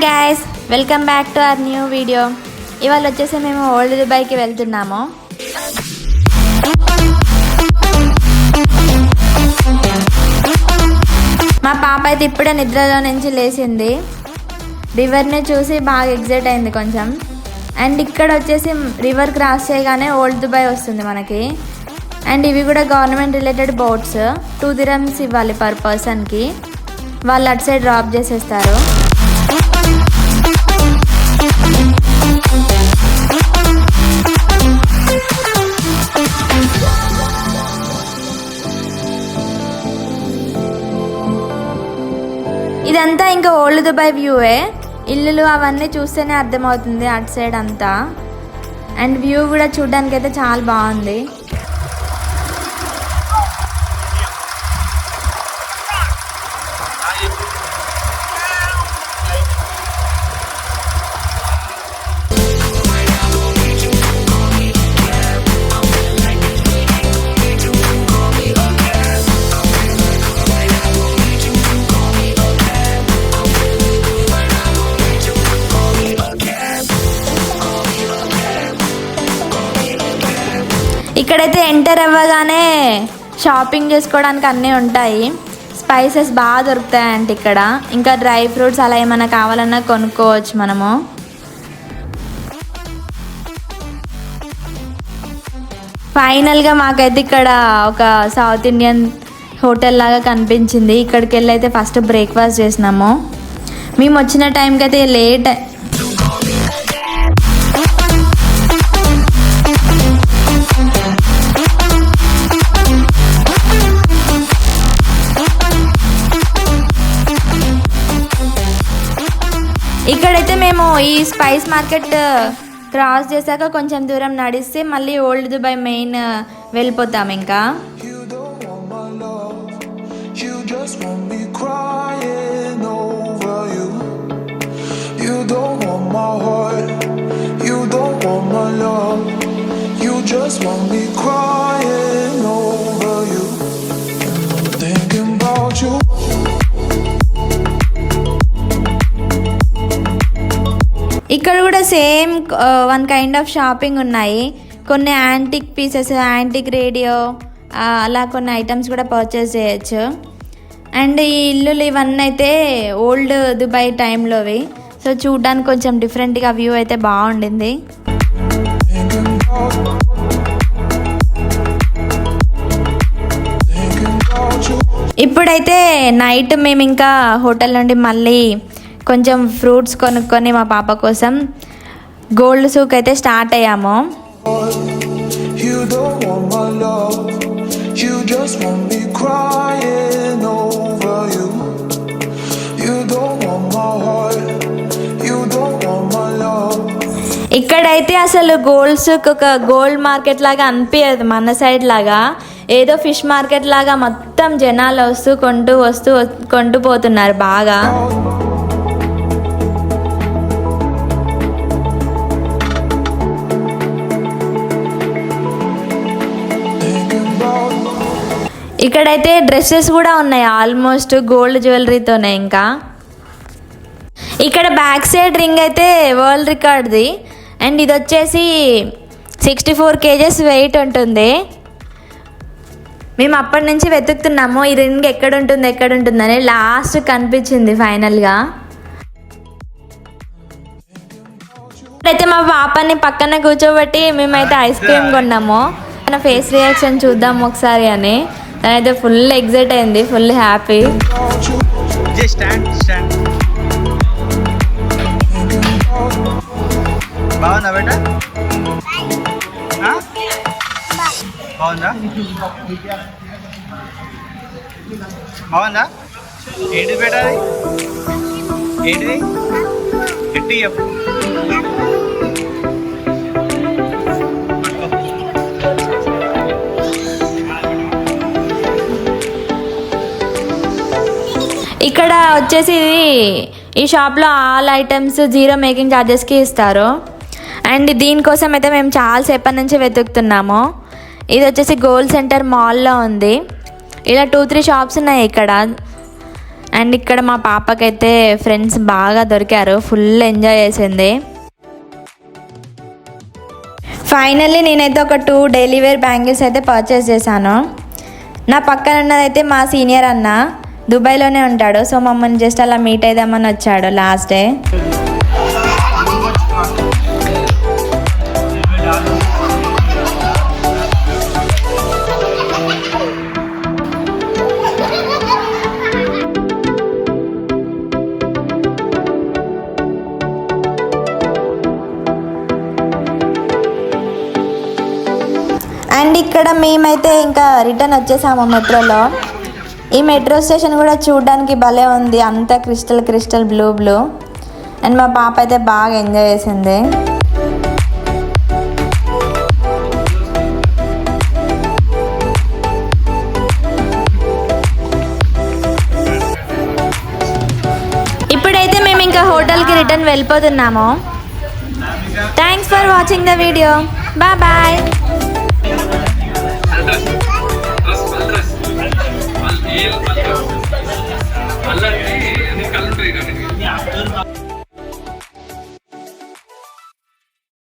guys, welcome back to our new video. ఇవాళ వచ్చేసి మేము ఓల్డ్ దుబాయ్కి వెళ్తున్నాము. మా పాప అయితే ఇప్పుడే నిద్రలో నుంచి లేచింది. రివర్ని చూసి బాగా ఎగ్జైట్ అయింది కొంచెం. అండ్ ఇక్కడ వచ్చేసి రివర్ క్రాస్ చేయగానే ఓల్డ్ దుబాయ్ వస్తుంది మనకి. అండ్ ఇవి కూడా గవర్నమెంట్ రిలేటెడ్ బోట్స్. 2 dirhams ఇవ్వాలి పర్ పర్సన్కి. వాళ్ళు అటు సైడ్ డ్రాప్ చేసేస్తారు. ఇదంతా ఇంకా ఓల్డ్ దుబాయ్ వ్యూవే. ఇల్లులు అవన్నీ చూస్తేనే అర్థమవుతుంది అటు సైడ్ అంతా. అండ్ వ్యూ కూడా చూడడానికి అయితే చాలా బాగుంది. ఇక్కడైతే ఎంటర్ అవ్వగానే షాపింగ్ చేసుకోవడానికి అన్నీ ఉంటాయి. స్పైసెస్ బాగా దొరుకుతాయంట ఇక్కడ. ఇంకా డ్రై ఫ్రూట్స్ అలా ఏమైనా కావాలన్నా కొనుక్కోవచ్చు మనము. ఫైనల్గా మాకైతే ఇక్కడ ఒక సౌత్ ఇండియన్ హోటల్ లాగా కనిపించింది. ఇక్కడికి వెళ్ళి అయితే ఫస్ట్ బ్రేక్ఫాస్ట్ చేసినాము. మేము వచ్చిన టైంకి అయితే లేట్. ఇక్కడైతే మేము ఈ స్పైస్ మార్కెట్ క్రాస్ చేశాక కొంచెం దూరం నడిస్తే మళ్ళీ ఓల్డ్ దుబాయ్ మెయిన్ వెళ్ళిపోతాం. ఇంకా ఇక్కడ కూడా సేమ్ 1 kind of షాపింగ్ ఉన్నాయి. కొన్ని యాంటిక్ పీసెస్, యాంటిక్ రేడియో అలా కొన్ని ఐటమ్స్ కూడా పర్చేస్ చేయొచ్చు. అండ్ ఈ ఇల్లులు ఇవన్నీ అయితే ఓల్డ్ దుబాయ్ టైంలోవి. సో చూడడానికి కొంచెం డిఫరెంట్గా వ్యూ అయితే బాగుండింది. ఇప్పుడైతే నైట్ మేము ఇంకా హోటల్ నుండి మళ్ళీ కొంచెం ఫ్రూట్స్ కొనుక్కొని మా పాప కోసం గోల్డ్ సూక్ అయితే స్టార్ట్ అయ్యాము. ఇక్కడైతే అసలు గోల్డ్ సూక్ ఒక గోల్డ్ మార్కెట్ లాగా అనిపించదు మన సైడ్ లాగా. ఏదో ఫిష్ మార్కెట్ లాగా మొత్తం జనాలు కొంటూ పోతున్నారు బాగా. ఇక్కడైతే డ్రెస్సెస్ కూడా ఉన్నాయి ఆల్మోస్ట్ గోల్డ్ జ్యువెలరీతోనే. ఇంకా ఇక్కడ బ్యాక్ సైడ్ రింగ్ అయితే వరల్డ్ రికార్డ్ది. అండ్ ఇది వచ్చేసి 64 kgs వెయిట్ ఉంటుంది. మేము అప్పటి నుంచి వెతుకుతున్నాము ఈ రింగ్ ఎక్కడ ఉంటుందని. లాస్ట్ కనిపించింది ఫైనల్గా. అయితే మా పాపని పక్కన కూర్చోబెట్టి మేమైతే ఐస్ క్రీమ్ కొన్నాము. మన ఫేస్ రియాక్షన్ చూద్దాం ఒకసారి అని. అయితే ఫుల్ ఎగ్జైట్ అయింది, ఫుల్ హ్యాపీ. బాగుందా బేటా? బాగుందా? బాగుందా? ఏంటిది బేటా? అది ఏంటిది? గట్టి చెప్పు. ఇక్కడ వచ్చేసి ఈ షాప్లో ఆల్ ఐటమ్స్ 0 మేకింగ్ ఛార్జెస్కి ఇస్తారు. అండ్ దీనికోసం అయితే మేము చాలాసేపటి నుంచి వెతుకుతున్నాము. ఇది వచ్చేసి గోల్డ్ సెంటర్ మాల్లో ఉంది. ఇలా 2-3 షాప్స్ ఉన్నాయి ఇక్కడ. అండ్ ఇక్కడ మా పాపకైతే ఫ్రెండ్స్ బాగా దొరికారు, ఫుల్ ఎంజాయ్ చేసింది. ఫైనల్లీ నేనైతే ఒక 2 డైలీ వేర్ బ్యాంగిల్స్ అయితే పర్చేస్ చేశాను. నా పక్కన ఉన్నదైతే మా సీనియర్ అన్న, దుబాయ్లోనే ఉంటాడు. సో మమ్మల్ని జస్ట్ అలా మీట్ అయిదామని వచ్చాడు లాస్ట్ డే. అండ్ ఇక్కడ మేమైతే ఇంకా రిటర్న్ వచ్చేసాము మెట్రోలో. ఈ మెట్రో స్టేషన్ కూడా చూడడానికి భలే ఉంది, అంతా క్రిస్టల్ బ్లూ. అండ్ మా పాప అయితే బాగా ఎంజాయ్ చేసింది. ఇప్పుడైతే మేము ఇంకా హోటల్కి రిటర్న్ వెళ్ళిపోతున్నాము. Thanks for watching the video. Bye. Al